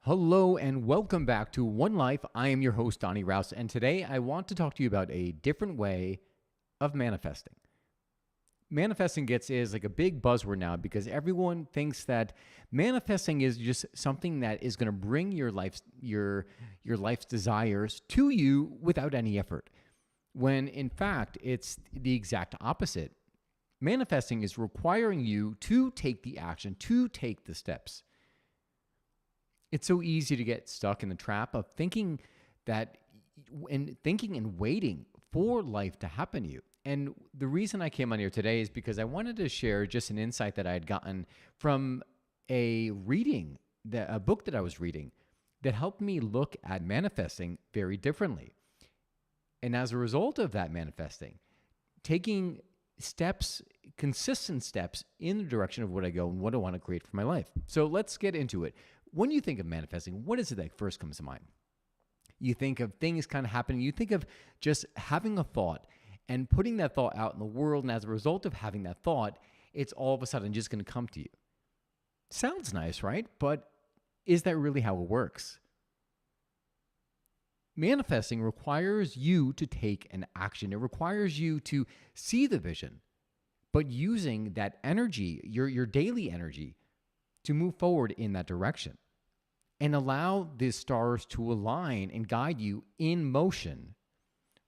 Hello and welcome back to One Life. I am your host, Donnie Rouse, and today I want to talk to you about a different way of manifesting. Manifesting is like a big buzzword now because everyone thinks that manifesting is just something that is going to bring your life's desires to you without any effort. When in fact, it's the exact opposite. Manifesting is requiring you to take the action, to take the steps. It's so easy to get stuck in the trap of thinking and waiting for life to happen to you. And the reason I came on here today is because I wanted to share just an insight that I had gotten from a book that I was reading that helped me look at manifesting very differently. And as a result of that manifesting, taking steps, consistent steps in the direction of what I go and what I want to create for my life. So let's get into it. When you think of manifesting, what is it that first comes to mind? You think of things kind of happening. You think of just having a thought and putting that thought out in the world. And as a result of having that thought, it's all of a sudden just going to come to you. Sounds nice, right? But is that really how it works? Manifesting requires you to take an action. It requires you to see the vision, but using that energy, your daily energy, to move forward in that direction and allow the stars to align and guide you in motion.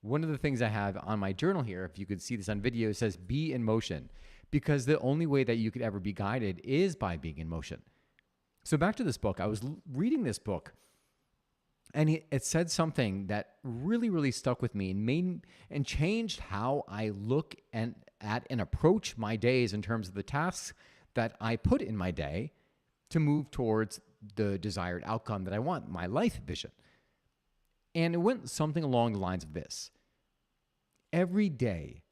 One of the things I have on my journal here, if you could see this on video, it says be in motion, because the only way that you could ever be guided is by being in motion. So back to this book, I was reading this book and it said something that really, really stuck with me and changed how I look at and approach my days in terms of the tasks that I put in my day to move towards the desired outcome that I want, my life vision. And it went something along the lines of this. Every day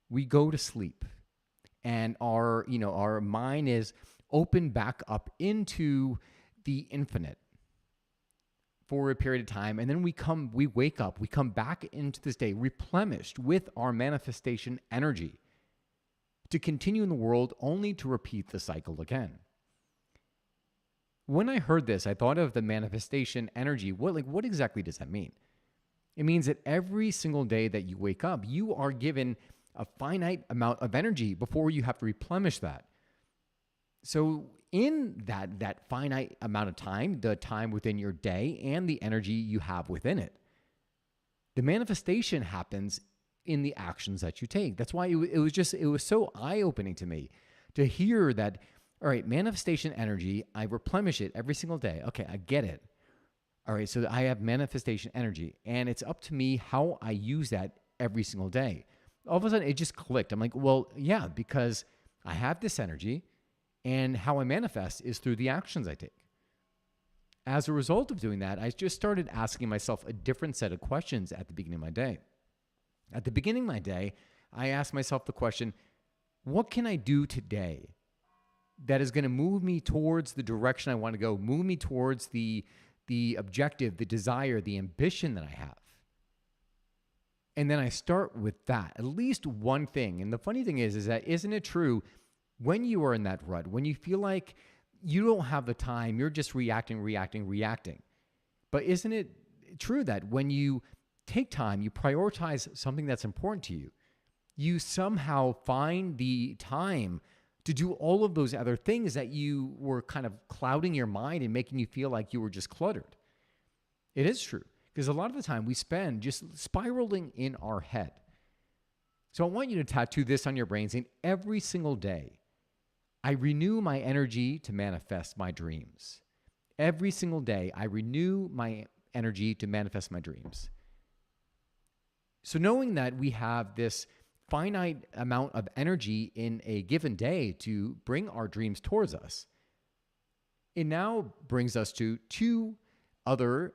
we go to sleep and our mind is opened back up into the infinite for a period of time. And then we wake up, we come back into this day replenished with our manifestation energy to continue in the world, only to repeat the cycle again. When I heard this, I thought of the manifestation energy. What exactly does that mean? It means that every single day that you wake up, you are given a finite amount of energy before you have to replenish that. So in that finite amount of time, the time within your day and the energy you have within it, the manifestation happens in the actions that you take. That's why it was so eye-opening to me to hear that. All right, manifestation energy, I replenish it every single day. Okay, I get it. All right, so I have manifestation energy, and it's up to me how I use that every single day. All of a sudden, it just clicked. I'm like, well, yeah, because I have this energy, and how I manifest is through the actions I take. As a result of doing that, I just started asking myself a different set of questions at the beginning of my day. At the beginning of my day, I asked myself the question, what can I do today that is going to move me towards the direction I want to go, move me towards the objective, the desire, the ambition that I have? And then I start with that, at least one thing. And the funny thing is that isn't it true when you are in that rut, when you feel like you don't have the time, you're just reacting. But isn't it true that when you take time, you prioritize something that's important to you, you somehow find the time to do all of those other things that you were kind of clouding your mind and making you feel like you were just cluttered? It is true, because a lot of the time we spend just spiraling in our head. So I want you to tattoo this on your brain, saying every single day, I renew my energy to manifest my dreams. Every single day, I renew my energy to manifest my dreams. So knowing that we have this finite amount of energy in a given day to bring our dreams towards us, it now brings us to two other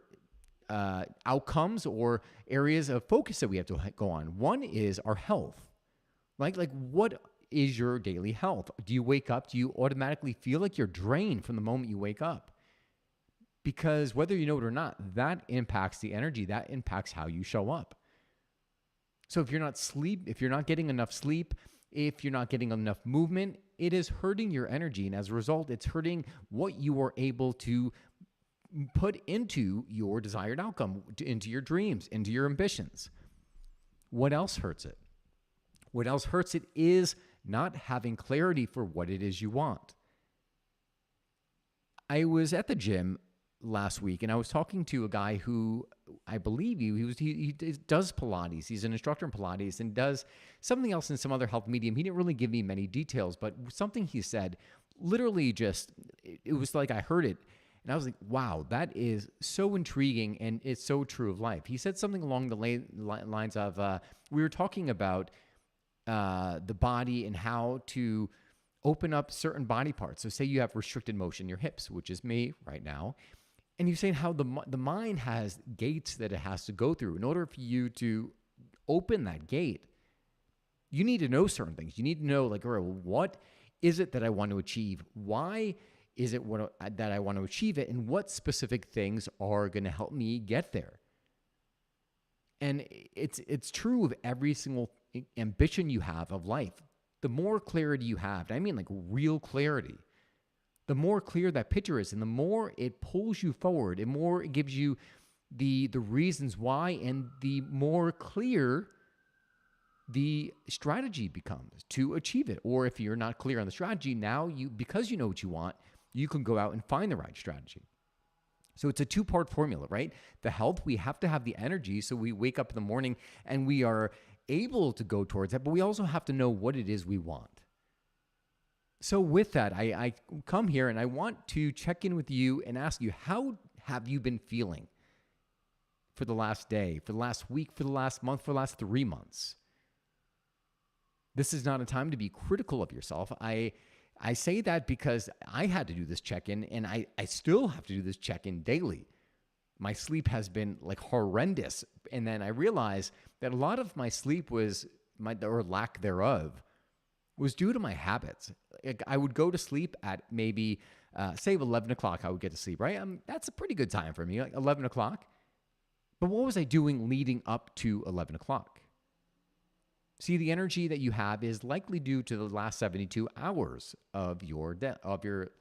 outcomes or areas of focus that we have to go on. One is our health. Like what is your daily health? Do you wake up? Do you automatically feel like you're drained from the moment you wake up? Because whether you know it or not, that impacts the energy, that impacts how you show up. So if you're not getting enough sleep, if you're not getting enough movement, it is hurting your energy. And as a result, it's hurting what you are able to put into your desired outcome, into your dreams, into your ambitions. What else hurts it? What else hurts it is not having clarity for what it is you want. I was at the gym last week and I was talking to a guy who I believe he does Pilates. He's an instructor in Pilates and does something else in some other health medium. He didn't really give me many details, but something he said literally just, it was like I heard it and I was like, wow, that is so intriguing and it's so true of life. He said something along the lines of, we were talking about the body and how to open up certain body parts. So say you have restricted motion in your hips, which is me right now. And you're saying how the mind has gates that it has to go through. In order for you to open that gate, you need to know certain things. You need to know, like, all right, well, what is it that I want to achieve? Why is it that I want to achieve it? And what specific things are going to help me get there? And it's true of every single ambition you have of life. The more clarity you have, and I mean like real clarity, the more clear that picture is, and the more it pulls you forward, and more it gives you the reasons why, and the more clear the strategy becomes to achieve it. Or if you're not clear on the strategy, now because you know what you want, you can go out and find the right strategy. So it's a two-part formula, right? The health, we have to have the energy so we wake up in the morning and we are able to go towards that, but we also have to know what it is we want. So with that, I come here and I want to check in with you and ask you, how have you been feeling for the last day, for the last week, for the last month, for the last 3 months? This is not a time to be critical of yourself. I say that because I had to do this check-in, and I still have to do this check-in daily. My sleep has been like horrendous. And then I realized that a lot of my sleep or lack thereof, was due to my habits. I would go to sleep at maybe, say 11 o'clock, I would get to sleep, right? That's a pretty good time for me, like 11 o'clock. But what was I doing leading up to 11 o'clock? See, the energy that you have is likely due to the last 72 hours of your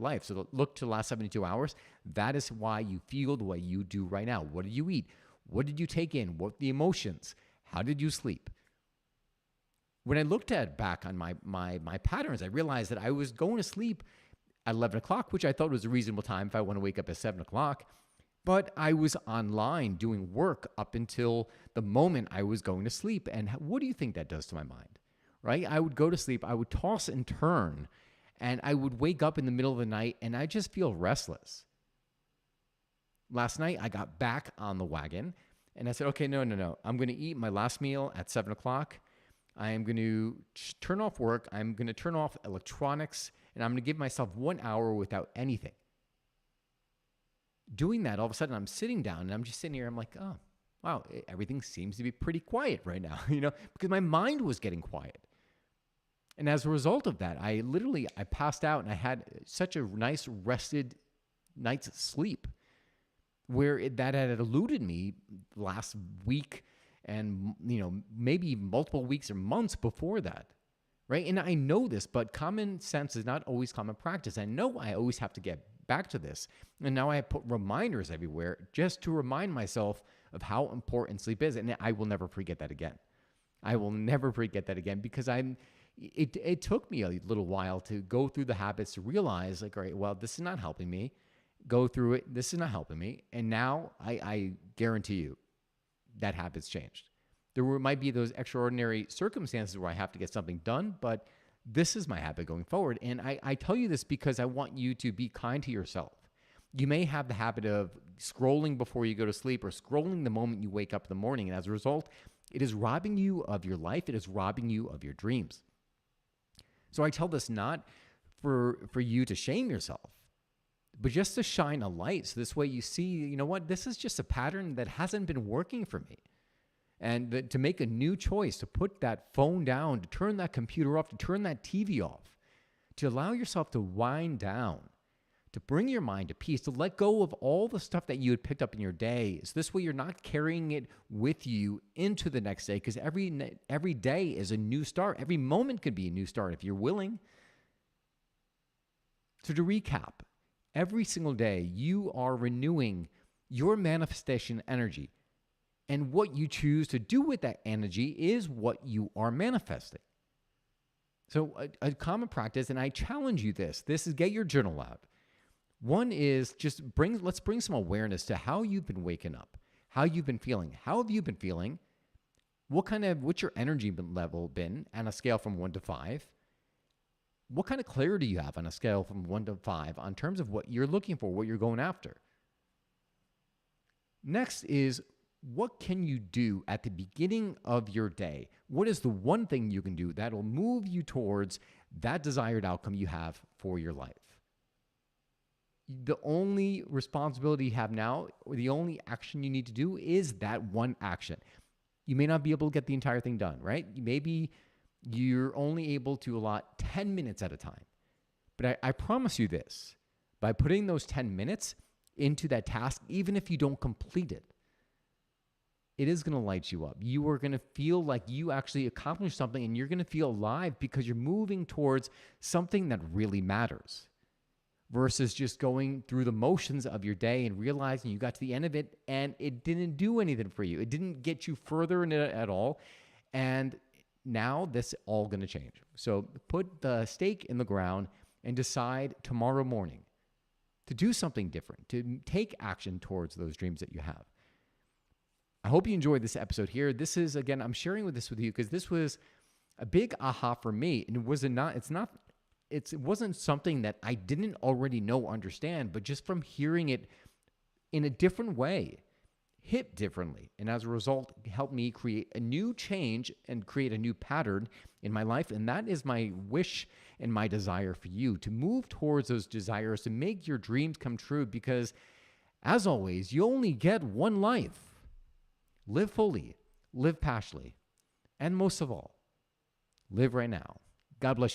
life. So look to the last 72 hours. That is why you feel the way you do right now. What did you eat? What did you take in? What the emotions? How did you sleep? When I looked back on my patterns, I realized that I was going to sleep at 11 o'clock, which I thought was a reasonable time if I want to wake up at 7 o'clock. But I was online doing work up until the moment I was going to sleep. And what do you think that does to my mind, right? I would go to sleep, I would toss and turn, and I would wake up in the middle of the night and I just feel restless. Last night, I got back on the wagon and I said, okay, no. I'm going to eat my last meal at 7 o'clock. I am going to turn off work. I'm going to turn off electronics, and I'm going to give myself 1 hour without anything. Doing that, all of a sudden, I'm sitting down, and I'm just sitting here. I'm like, oh, wow, everything seems to be pretty quiet right now, because my mind was getting quiet. And as a result of that, I passed out, and I had such a nice rested night's sleep, where that had eluded me last week, and maybe multiple weeks or months before that, right? And I know this, but common sense is not always common practice. I know I always have to get back to this, and now I put reminders everywhere just to remind myself of how important sleep is, and I will never forget that again. I will never forget that again, because it took me a little while to go through the habits to realize, like, all right, well, this is not helping me. Go through it. This is not helping me, and now I guarantee you, that habit's changed. There might be those extraordinary circumstances where I have to get something done, but this is my habit going forward. And I tell you this because I want you to be kind to yourself. You may have the habit of scrolling before you go to sleep or scrolling the moment you wake up in the morning. And as a result, it is robbing you of your life. It is robbing you of your dreams. So I tell this not for you to shame yourself, but just to shine a light. So this way you see, you know what, this is just a pattern that hasn't been working for me. And to make a new choice, to put that phone down, to turn that computer off, to turn that TV off, to allow yourself to wind down, to bring your mind to peace, to let go of all the stuff that you had picked up in your day. So this way you're not carrying it with you into the next day, because every day is a new start. Every moment could be a new start if you're willing. So to recap, Every single day, you are renewing your manifestation energy. And what you choose to do with that energy is what you are manifesting. So a common practice, and I challenge you this is get your journal out. One is let's bring some awareness to how you've been waking up, how you've been feeling. How have you been feeling? What's your energy level been on a scale from 1 to 5? What kind of clarity do you have on a scale from 1 to 5 on terms of what you're looking for, what you're going after? Next is, what can you do at the beginning of your day? What is the one thing you can do that will move you towards that desired outcome you have for your life? The only responsibility you have now, or the only action you need to do, is that one action. You may not be able to get the entire thing done, right? Maybe you're only able to allot 10 minutes at a time. But I promise you this, by putting those 10 minutes into that task, even if you don't complete it, it is going to light you up. You are going to feel like you actually accomplished something, and you're going to feel alive because you're moving towards something that really matters, versus just going through the motions of your day and realizing you got to the end of it and it didn't do anything for you. It didn't get you further in it at all. And now this all going to change. So put the stake in the ground and decide tomorrow morning to do something different, to take action towards those dreams that you have. I hope you enjoyed this episode here. This is, again, I'm sharing this with you because this was a big aha for me. And it wasn't something that I didn't already know or understand, but just from hearing it in a different way, hit differently. And as a result, helped me create a new change and create a new pattern in my life. And that is my wish and my desire for you, to move towards those desires, to make your dreams come true. Because as always, you only get one life. Live fully, live passionately, and most of all, live right now. God bless you.